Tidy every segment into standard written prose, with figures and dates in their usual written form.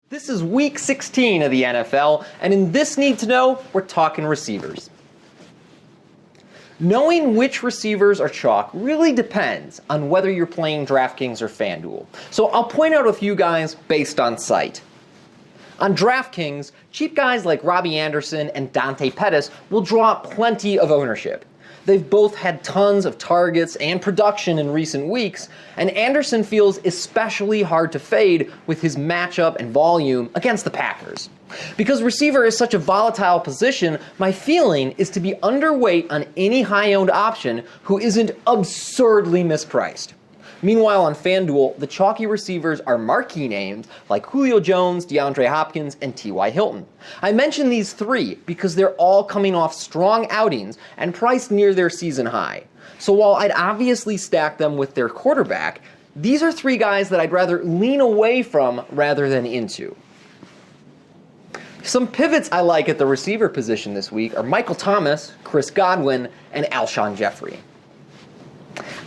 This is week 16 of the NFL, and in this Need to Know, we're talking receivers. Knowing which receivers are chalk really depends on whether you're playing DraftKings or FanDuel. So I'll point out a few guys based on site. On DraftKings, cheap guys like Robbie Anderson and Dante Pettis will draw plenty of ownership. They've both had tons of targets and production in recent weeks, and Anderson feels especially hard to fade with his matchup and volume against the Packers. Because receiver is such a volatile position, my feeling is to be underweight on any high-owned option who isn't absurdly mispriced. Meanwhile, on FanDuel, the chalky receivers are marquee names like Julio Jones, Deandre Hopkins, and T.Y. Hilton. I mention these three because they're all coming off strong outings and priced near their season high. So while I'd obviously stack them with their quarterback, these are three guys that I'd rather lean away from rather than into. Some pivots I like at the receiver position this week are Michael Thomas, Chris Godwin, and Alshon Jeffery.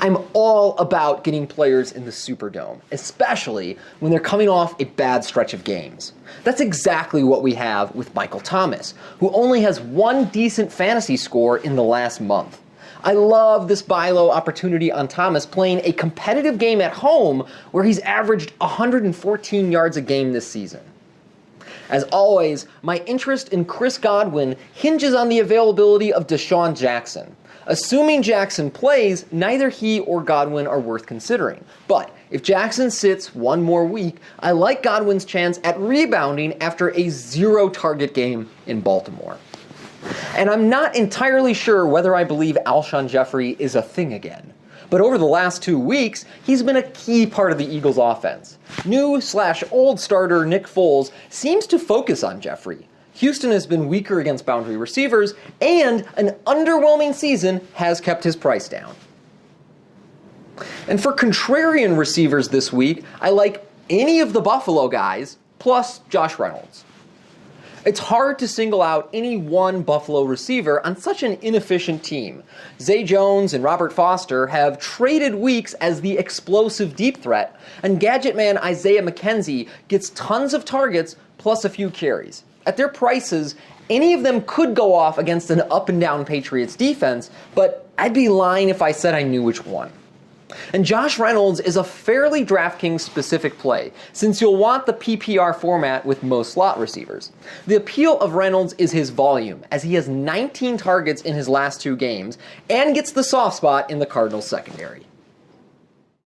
I'm all about getting players in the Superdome, especially when they're coming off a bad stretch of games. That's exactly what we have with Michael Thomas, who only has one decent fantasy score in the last month. I love this buy low opportunity on Thomas playing a competitive game at home where he's averaged 114 yards a game this season. As always, my interest in Chris Godwin hinges on the availability of Deshaun Jackson. Assuming Jackson plays, neither he or Godwin are worth considering. But if Jackson sits one more week, I like Godwin's chance at rebounding after a zero-target game in Baltimore. And I'm not entirely sure whether I believe Alshon Jeffery is a thing again. But over the last 2 weeks, he's been a key part of the Eagles' offense. New/old starter Nick Foles seems to focus on Jeffery. Houston has been weaker against boundary receivers, and an underwhelming season has kept his price down. And for contrarian receivers this week, I like any of the Buffalo guys, plus Josh Reynolds. It's hard to single out any one Buffalo receiver on such an inefficient team. Zay Jones and Robert Foster have traded weeks as the explosive deep threat, and gadget man Isaiah McKenzie gets tons of targets plus a few carries. At their prices, any of them could go off against an up-and-down Patriots defense, but I'd be lying if I said I knew which one. And Josh Reynolds is a fairly DraftKings-specific play, since you'll want the PPR format with most slot receivers. The appeal of Reynolds is his volume, as he has 19 targets in his last 2 games, and gets the soft spot in the Cardinals secondary.